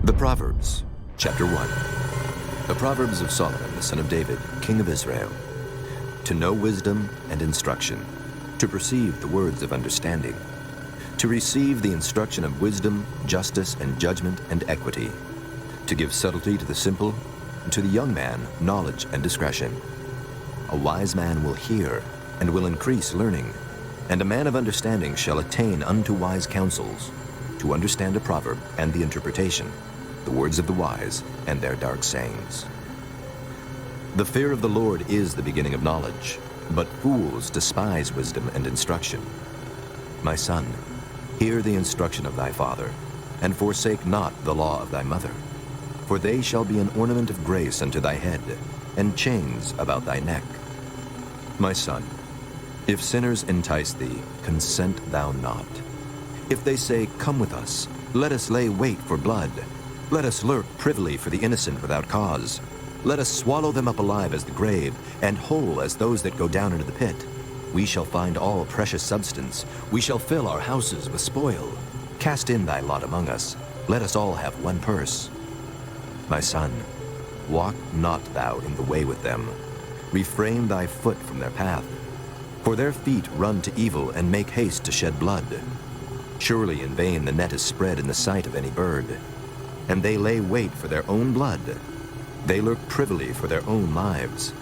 The Proverbs, Chapter 1. The Proverbs of Solomon, the son of David, king of Israel. To know wisdom and instruction, to perceive the words of understanding, to receive the instruction of wisdom, justice, and judgment, and equity, to give subtlety to the simple, and to the young man knowledge and discretion. A wise man will hear, and will increase learning, and a man of understanding shall attain unto wise counsels, to understand a proverb and the interpretation, the words of the wise and their dark sayings. The fear of the Lord is the beginning of knowledge, but fools despise wisdom and instruction. My son, hear the instruction of thy father, and forsake not the law of thy mother, for they shall be an ornament of grace unto thy head, and chains about thy neck. My son, if sinners entice thee, consent thou not. If they say, Come with us, let us lay wait for blood, let us lurk privily for the innocent without cause, let us swallow them up alive as the grave, and whole as those that go down into the pit. We shall find all precious substance, we shall fill our houses with spoil. Cast in thy lot among us, let us all have one purse. My son, walk not thou in the way with them, refrain thy foot from their path. For their feet run to evil and make haste to shed blood. Surely in vain the net is spread in the sight of any bird, and they lay wait for their own blood. They lurk privily for their own lives.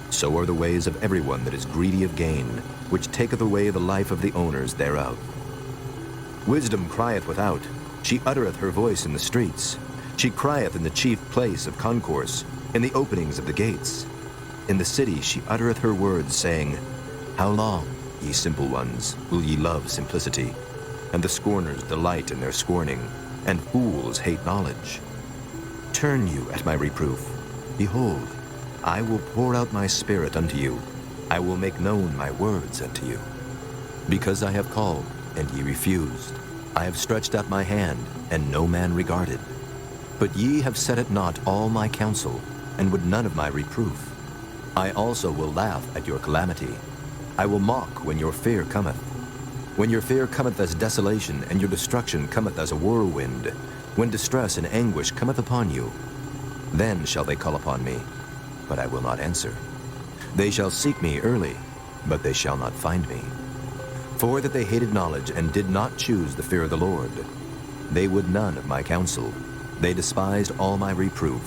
So are the ways of everyone that is greedy of gain, which taketh away the life of the owners thereof. Wisdom crieth without, she uttereth her voice in the streets. She crieth in the chief place of concourse, in the openings of the gates. In the city she uttereth her words, saying, How long, ye simple ones, will ye love simplicity? And the scorners delight in their scorning, and fools hate knowledge. Turn you at my reproof. Behold, I will pour out my spirit unto you. I will make known my words unto you. Because I have called, and ye refused. I have stretched out my hand, and no man regarded. But ye have set at naught all my counsel, and would none of my reproof. I also will laugh at your calamity. I will mock when your fear cometh. When your fear cometh as desolation, and your destruction cometh as a whirlwind, when distress and anguish cometh upon you, then shall they call upon me, but I will not answer. They shall seek me early, but they shall not find me. For that they hated knowledge, and did not choose the fear of the Lord. They would none of my counsel. They despised all my reproof.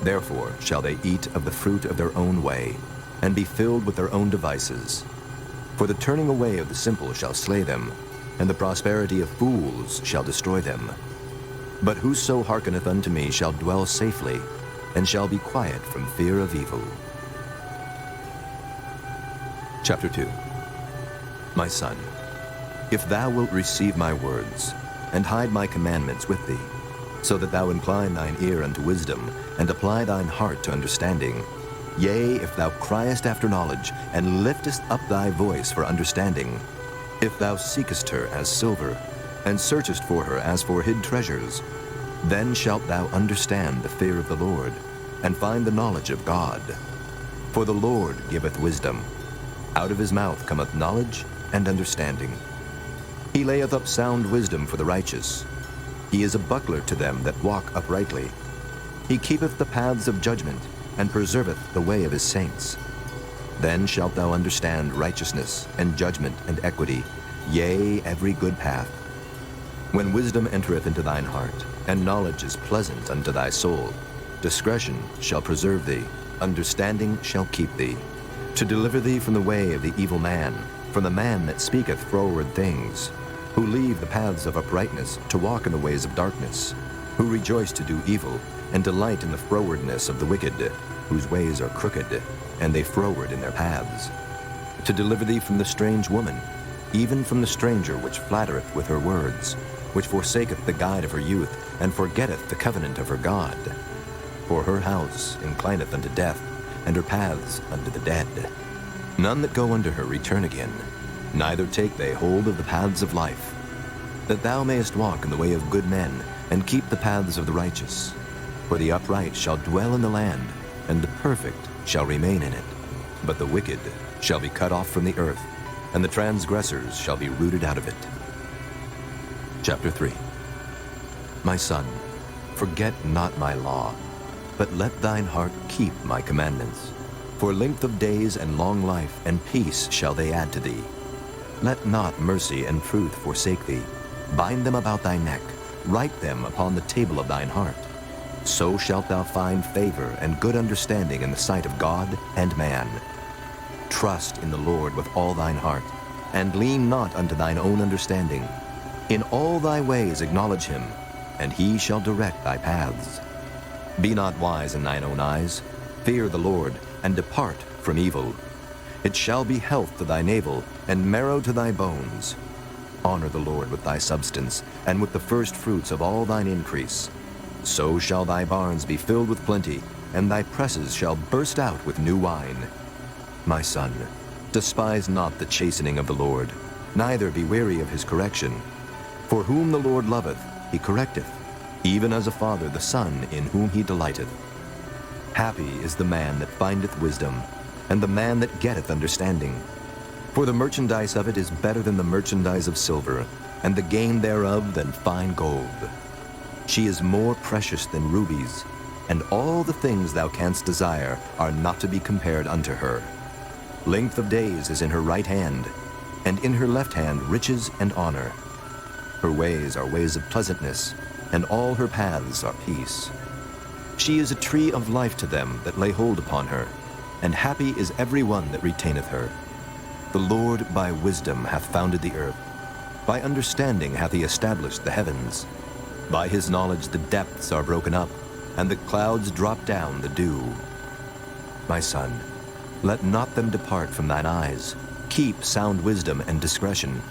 Therefore shall they eat of the fruit of their own way, and be filled with their own devices. For the turning away of the simple shall slay them, and the prosperity of fools shall destroy them. But whoso hearkeneth unto me shall dwell safely, and shall be quiet from fear of evil. Chapter 2. My son, if thou wilt receive my words, and hide my commandments with thee, so that thou incline thine ear unto wisdom, and apply thine heart to understanding, yea, if thou criest after knowledge, and liftest up thy voice for understanding, if thou seekest her as silver, and searchest for her as for hid treasures, then shalt thou understand the fear of the Lord, and find the knowledge of God. For the Lord giveth wisdom. Out of his mouth cometh knowledge and understanding. He layeth up sound wisdom for the righteous. He is a buckler to them that walk uprightly. He keepeth the paths of judgment, and preserveth the way of his saints. Then shalt thou understand righteousness, and judgment, and equity, yea, every good path. When wisdom entereth into thine heart, and knowledge is pleasant unto thy soul, discretion shall preserve thee, understanding shall keep thee, to deliver thee from the way of the evil man, from the man that speaketh froward things, who leave the paths of uprightness to walk in the ways of darkness, who rejoice to do evil, and delight in the frowardness of the wicked, whose ways are crooked, and they froward in their paths. To deliver thee from the strange woman, even from the stranger which flattereth with her words, which forsaketh the guide of her youth, and forgetteth the covenant of her God. For her house inclineth unto death, and her paths unto the dead. None that go unto her return again, neither take they hold of the paths of life. That thou mayest walk in the way of good men, and keep the paths of the righteous. For the upright shall dwell in the land, and the perfect shall remain in it. But the wicked shall be cut off from the earth, and the transgressors shall be rooted out of it. Chapter 3. My son, Forget not my law, but let thine heart keep my commandments. For length of days and long life and peace shall they add to thee. Let not mercy and truth forsake thee. Bind them about thy neck, write them upon the table of thine heart. So shalt thou find favor and good understanding in the sight of God and man. Trust in the Lord with all thine heart, and lean not unto thine own understanding. In all thy ways acknowledge him, and he shall direct thy paths. Be not wise in thine own eyes. Fear the Lord, and depart from evil. It shall be health to thy navel, and marrow to thy bones. Honor the Lord with thy substance, and with the first fruits of all thine increase. So shall thy barns be filled with plenty, and thy presses shall burst out with new wine. My son, despise not the chastening of the Lord, neither be weary of his correction. For whom the Lord loveth, he correcteth, even as a father the son in whom he delighteth. Happy is the man that findeth wisdom, and the man that getteth understanding. For the merchandise of it is better than the merchandise of silver, and the gain thereof than fine gold. She is more precious than rubies, and all the things thou canst desire are not to be compared unto her. Length of days is in her right hand, and in her left hand riches and honor. Her ways are ways of pleasantness, and all her paths are peace. She is a tree of life to them that lay hold upon her, and happy is every one that retaineth her. The Lord by wisdom hath founded the earth. By understanding hath he established the heavens. By his knowledge the depths are broken up, and the clouds drop down the dew. My son, let not them depart from thine eyes. Keep sound wisdom and discretion.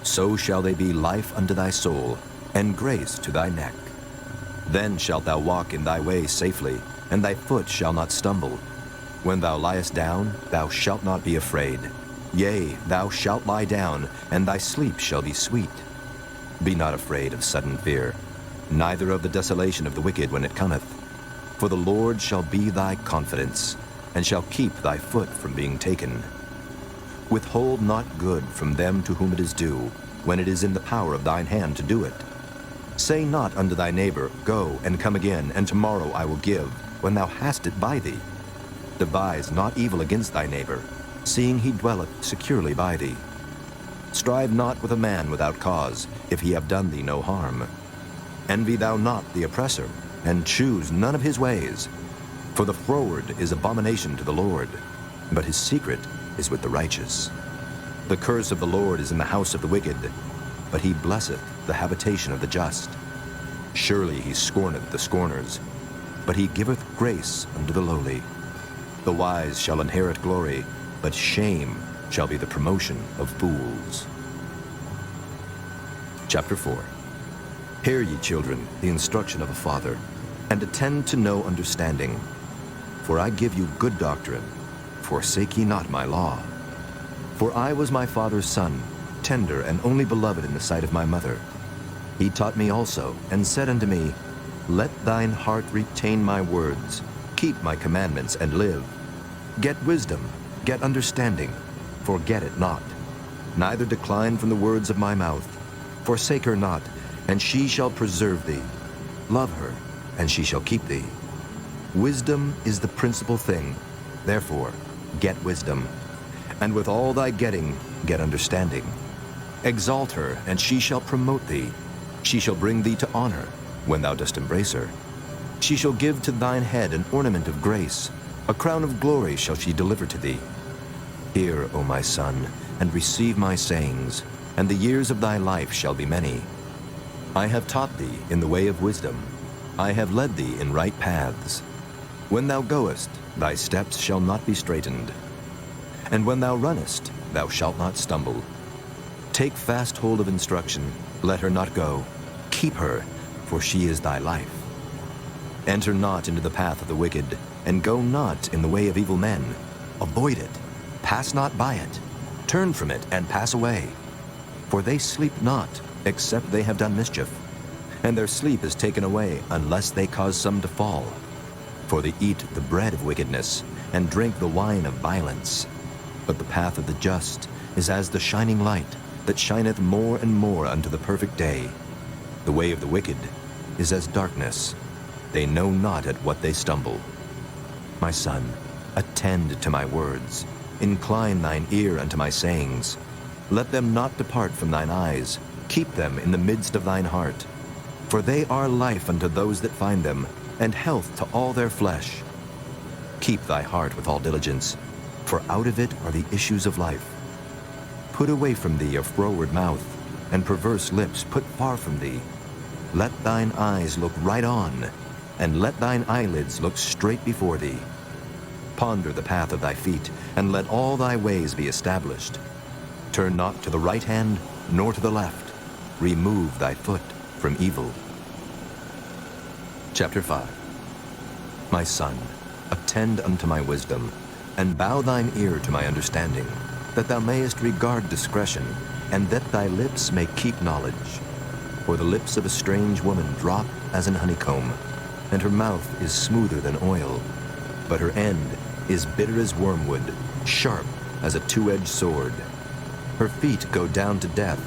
So shall they be life unto thy soul, and grace to thy neck. Then shalt thou walk in thy way safely, and thy foot shall not stumble. When thou liest down, thou shalt not be afraid. Yea, thou shalt lie down, and thy sleep shall be sweet. Be not afraid of sudden fear, neither of the desolation of the wicked when it cometh. For the Lord shall be thy confidence, and shall keep thy foot from being taken. Withhold not good from them to whom it is due, when it is in the power of thine hand to do it. Say not unto thy neighbor, Go, and come again, and tomorrow I will give, when thou hast it by thee. Devise not evil against thy neighbor, seeing he dwelleth securely by thee. Strive not with a man without cause, if he have done thee no harm. Envy thou not the oppressor, and choose none of his ways. For the froward is abomination to the Lord, but his secret is with the righteous. The curse of the Lord is in the house of the wicked, but he blesseth the habitation of the just. Surely he scorneth the scorners, but he giveth grace unto the lowly. The wise shall inherit glory, but shame shall be the promotion of fools. Chapter 4. Hear ye, children, the instruction of a father, and attend to know understanding. For I give you good doctrine. Forsake ye not my law. For I was my father's son, tender and only beloved in the sight of my mother. He taught me also, and said unto me, Let thine heart retain my words, keep my commandments, and live. Get wisdom, get understanding, forget it not. Neither decline from the words of my mouth. Forsake her not, and she shall preserve thee. Love her, and she shall keep thee. Wisdom is the principal thing. Therefore, get wisdom. And with all thy getting, get understanding. Exalt her, and she shall promote thee. She shall bring thee to honor, when thou dost embrace her. She shall give to thine head an ornament of grace. A crown of glory shall she deliver to thee. Hear, O my son, and receive my sayings, and the years of thy life shall be many. I have taught thee in the way of wisdom. I have led thee in right paths. When thou goest, thy steps shall not be straitened. And when thou runnest, thou shalt not stumble. Take fast hold of instruction, let her not go. Keep her, for she is thy life. Enter not into the path of the wicked, and go not in the way of evil men. Avoid it, pass not by it. Turn from it, and pass away. For they sleep not, except they have done mischief. And their sleep is taken away, unless they cause some to fall. For they eat the bread of wickedness, and drink the wine of violence. But the path of the just is as the shining light, that shineth more and more unto the perfect day. The way of the wicked is as darkness. They know not at what they stumble. My son, attend to my words. Incline thine ear unto my sayings. Let them not depart from thine eyes. Keep them in the midst of thine heart. For they are life unto those that find them, and health to all their flesh. Keep thy heart with all diligence, for out of it are the issues of life. Put away from thee a froward mouth, and perverse lips put far from thee. Let thine eyes look right on, and let thine eyelids look straight before thee. Ponder the path of thy feet, and let all thy ways be established. Turn not to the right hand, nor to the left. Remove thy foot from evil. Chapter 5. My son, attend unto my wisdom, and bow thine ear to my understanding, that thou mayest regard discretion, and that thy lips may keep knowledge. For the lips of a strange woman drop as an honeycomb, and her mouth is smoother than oil, but her end is bitter as wormwood, sharp as a two-edged sword. Her feet go down to death,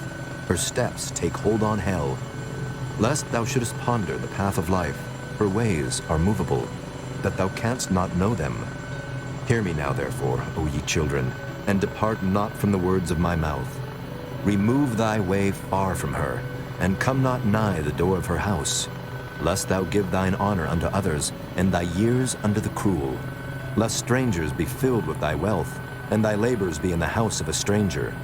her steps take hold on hell. Lest thou shouldest ponder the path of life, her ways are movable, that thou canst not know them. Hear me now, therefore, O ye children, and depart not from the words of my mouth. Remove thy way far from her, and come not nigh the door of her house, lest thou give thine honor unto others, and thy years unto the cruel. Lest strangers be filled with thy wealth, and thy labors be in the house of a stranger.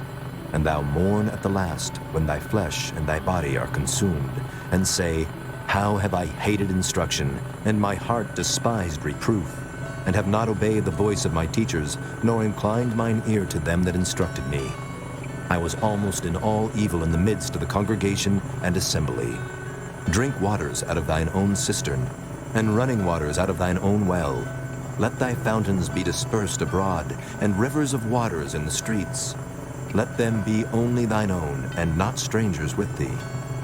And thou mourn at the last, when thy flesh and thy body are consumed, and say, How have I hated instruction, and my heart despised reproof, and have not obeyed the voice of my teachers, nor inclined mine ear to them that instructed me. I was almost in all evil in the midst of the congregation and assembly. Drink waters out of thine own cistern, and running waters out of thine own well. Let thy fountains be dispersed abroad, and rivers of waters in the streets. Let them be only thine own, and not strangers with thee.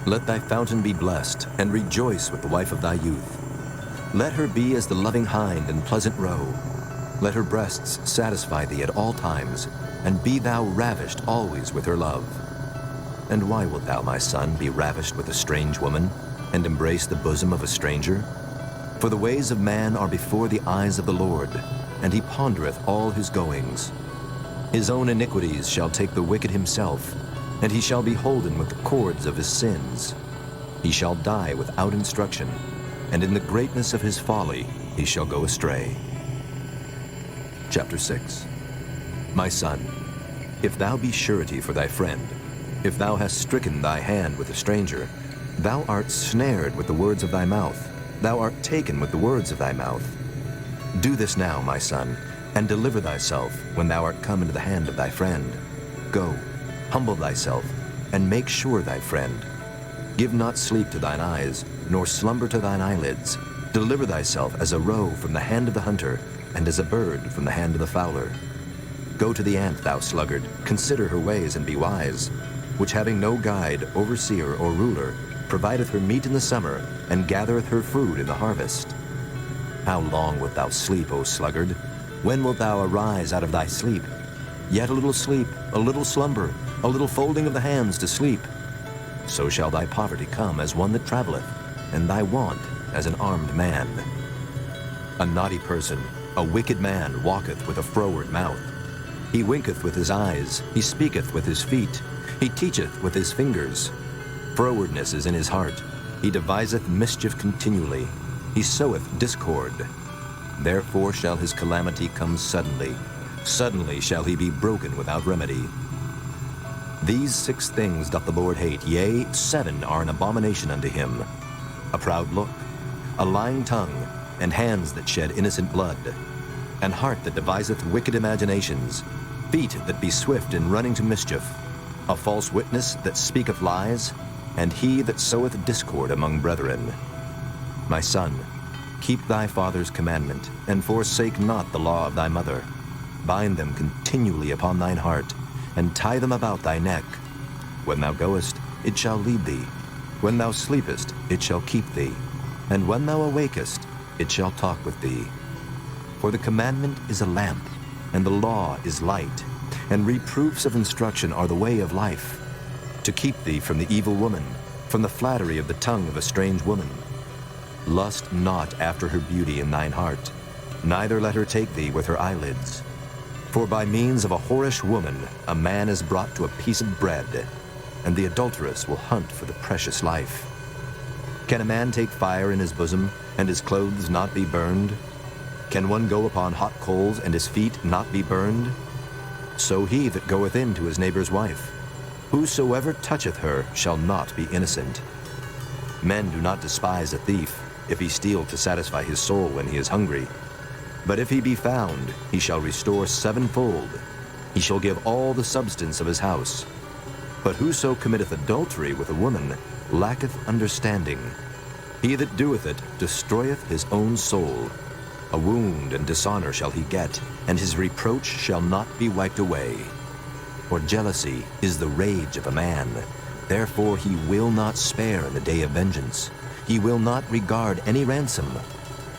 Let thy fountain be blessed, and rejoice with the wife of thy youth. Let her be as the loving hind and pleasant roe. Let her breasts satisfy thee at all times, and be thou ravished always with her love. And why wilt thou, my son, be ravished with a strange woman, and embrace the bosom of a stranger? For the ways of man are before the eyes of the Lord, and he pondereth all his goings. His own iniquities shall take the wicked himself, and he shall be holden with the cords of his sins. He shall die without instruction, and in the greatness of his folly he shall go astray. Chapter 6. My son, if thou be surety for thy friend, if thou hast stricken thy hand with a stranger, thou art snared with the words of thy mouth, thou art taken with the words of thy mouth. Do this now, my son, and deliver thyself when thou art come into the hand of thy friend. Go, humble thyself, and make sure thy friend. Give not sleep to thine eyes, nor slumber to thine eyelids. Deliver thyself as a roe from the hand of the hunter, and as a bird from the hand of the fowler. Go to the ant, thou sluggard, consider her ways and be wise, which having no guide, overseer, or ruler, provideth her meat in the summer, and gathereth her food in the harvest. How long wilt thou sleep, O sluggard? When wilt thou arise out of thy sleep? Yet a little sleep, a little slumber, a little folding of the hands to sleep. So shall thy poverty come as one that travelleth, and thy want as an armed man. A naughty person, a wicked man, walketh with a froward mouth. He winketh with his eyes, he speaketh with his feet, he teacheth with his fingers. Frowardness is in his heart, he deviseth mischief continually, he soweth discord. Therefore shall his calamity come suddenly, suddenly shall he be broken without remedy. These 6 things doth the Lord hate, yea, 7 are an abomination unto him: a proud look, a lying tongue, and hands that shed innocent blood, an heart that deviseth wicked imaginations, feet that be swift in running to mischief, a false witness that speaketh lies, and he that soweth discord among brethren. My son, keep thy father's commandment, and forsake not the law of thy mother. Bind them continually upon thine heart, and tie them about thy neck. When thou goest, it shall lead thee. When thou sleepest, it shall keep thee. And when thou awakest, it shall talk with thee. For the commandment is a lamp, and the law is light, and reproofs of instruction are the way of life, to keep thee from the evil woman, from the flattery of the tongue of a strange woman, Lust not after her beauty in thine heart, neither let her take thee with her eyelids. For by means of a whorish woman a man is brought to a piece of bread, and the adulteress will hunt for the precious life. Can a man take fire in his bosom, and his clothes not be burned? Can one go upon hot coals, and his feet not be burned? So he that goeth in to his neighbor's wife, whosoever toucheth her shall not be innocent. Men do not despise a thief, if he steal to satisfy his soul when he is hungry. But if he be found, he shall restore sevenfold. He shall give all the substance of his house. But whoso committeth adultery with a woman lacketh understanding. He that doeth it destroyeth his own soul. A wound and dishonor shall he get, and his reproach shall not be wiped away. For jealousy is the rage of a man. Therefore he will not spare in the day of vengeance. He will not regard any ransom,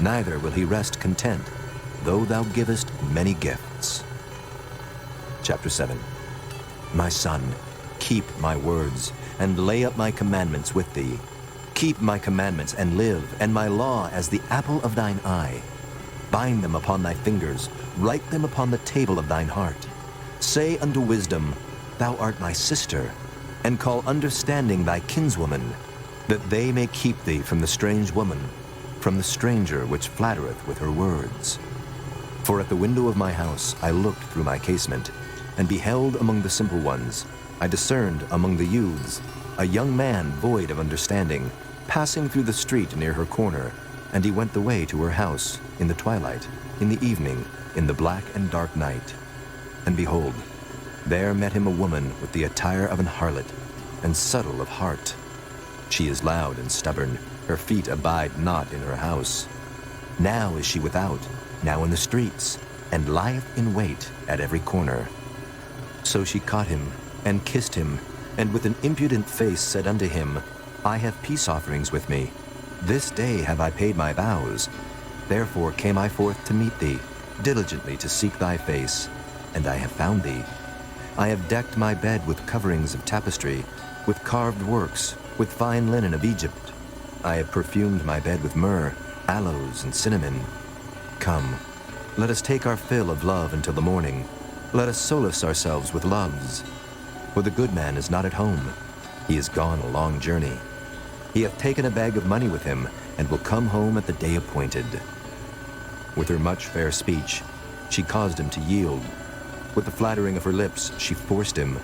neither will he rest content, though thou givest many gifts. Chapter 7. My son, keep my words, and lay up my commandments with thee. Keep my commandments and live, and my law as the apple of thine eye. Bind them upon thy fingers, write them upon the table of thine heart. Say unto wisdom, Thou art my sister, and call understanding thy kinswoman, that they may keep thee from the strange woman, from the stranger which flattereth with her words. For at the window of my house I looked through my casement, and beheld among the simple ones, I discerned among the youths, a young man void of understanding, passing through the street near her corner, and he went the way to her house, in the twilight, in the evening, in the black and dark night. And behold, there met him a woman with the attire of an harlot, and subtle of heart. She is loud and stubborn, her feet abide not in her house. Now is she without, now in the streets, and lieth in wait at every corner. So she caught him, and kissed him, and with an impudent face said unto him, I have peace offerings with me. This day have I paid my vows. Therefore came I forth to meet thee, diligently to seek thy face, and I have found thee. I have decked my bed with coverings of tapestry, with carved works, with fine linen of Egypt. I have perfumed my bed with myrrh, aloes, and cinnamon. Come, let us take our fill of love until the morning. Let us solace ourselves with loves. For the good man is not at home. He is gone a long journey. He hath taken a bag of money with him, and will come home at the day appointed. With her much fair speech, she caused him to yield. With the flattering of her lips, she forced him.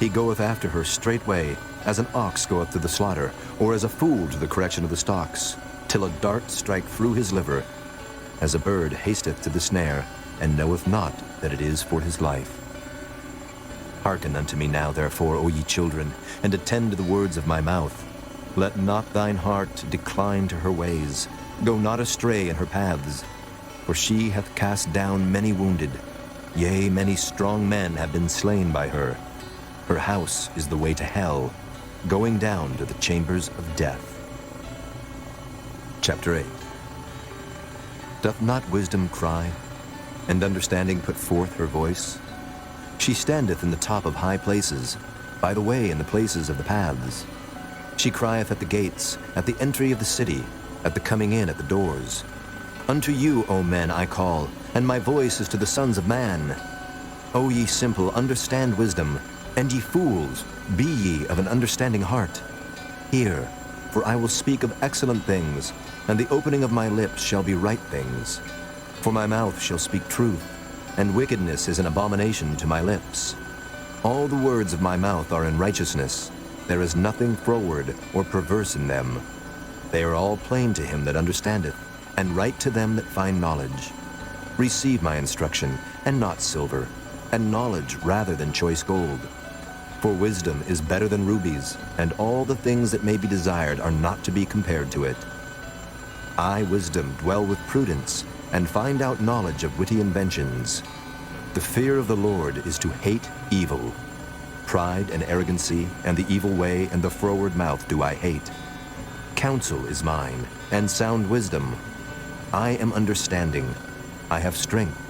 He goeth after her straightway, as an ox goeth to the slaughter, or as a fool to the correction of the stocks, till a dart strike through his liver, as a bird hasteth to the snare, and knoweth not that it is for his life. Hearken unto me now, therefore, O ye children, and attend to the words of my mouth. Let not thine heart decline to her ways. Go not astray in her paths. For she hath cast down many wounded. Yea, many strong men have been slain by her. Her house is the way to hell, going down to the chambers of death. Chapter 8. Doth not wisdom cry, and understanding put forth her voice? She standeth in the top of high places, by the way in the places of the paths. She crieth at the gates, at the entry of the city, at the coming in at the doors. Unto you, O men, I call, and my voice is to the sons of man. O ye simple, understand wisdom, and ye fools, be ye of an understanding heart. Hear, for I will speak of excellent things, and the opening of my lips shall be right things. For my mouth shall speak truth, and wickedness is an abomination to my lips. All the words of my mouth are in righteousness. There is nothing froward or perverse in them. They are all plain to him that understandeth, and right to them that find knowledge. Receive my instruction, and not silver, and knowledge rather than choice gold. For wisdom is better than rubies, and all the things that may be desired are not to be compared to it. I, wisdom, dwell with prudence, and find out knowledge of witty inventions. The fear of the Lord is to hate evil. Pride and arrogancy, and the evil way, and the froward mouth do I hate. Counsel is mine, and sound wisdom. I am understanding. I have strength.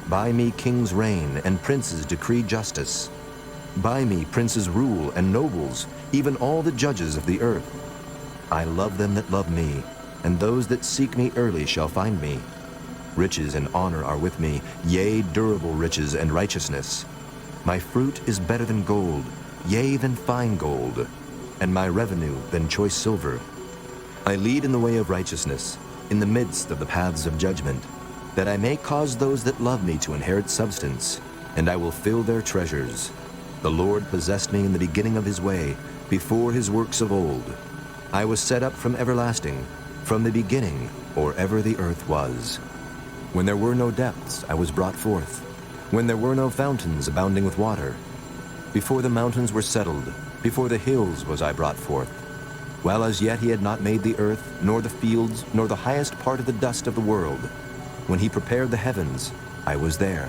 By me kings reign, and princes decree justice. By me princes rule, and nobles, even all the judges of the earth. I love them that love me, and those that seek me early shall find me. Riches and honor are with me, yea, durable riches and righteousness. My fruit is better than gold, yea, than fine gold, and my revenue than choice silver. I lead in the way of righteousness, in the midst of the paths of judgment, that I may cause those that love me to inherit substance, and I will fill their treasures. The Lord possessed me in the beginning of his way, before his works of old. I was set up from everlasting, from the beginning, or ever the earth was. When there were no depths, I was brought forth, when there were no fountains abounding with water. Before the mountains were settled, before the hills was I brought forth. While as yet he had not made the earth, nor the fields, nor the highest part of the dust of the world. When he prepared the heavens, I was there.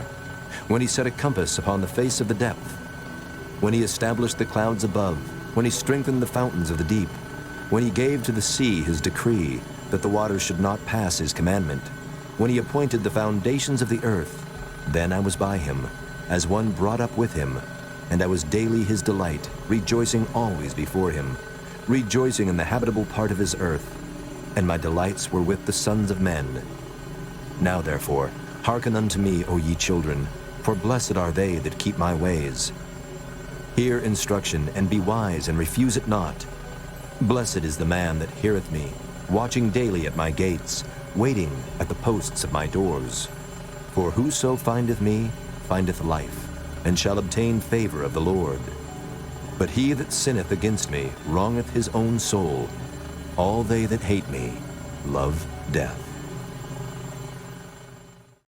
When he set a compass upon the face of the depth. When he established the clouds above, when he strengthened the fountains of the deep. When he gave to the sea his decree, that the waters should not pass his commandment. When he appointed the foundations of the earth, then I was by him, as one brought up with him, and I was daily his delight, rejoicing always before him, rejoicing in the habitable part of his earth, and my delights were with the sons of men. Now therefore, hearken unto me, O ye children, for blessed are they that keep my ways. Hear instruction, and be wise, and refuse it not. Blessed is the man that heareth me, watching daily at my gates, waiting at the posts of my doors. For whoso findeth me, findeth life, and shall obtain favor of the Lord. But he that sinneth against me wrongeth his own soul. All they that hate me love death.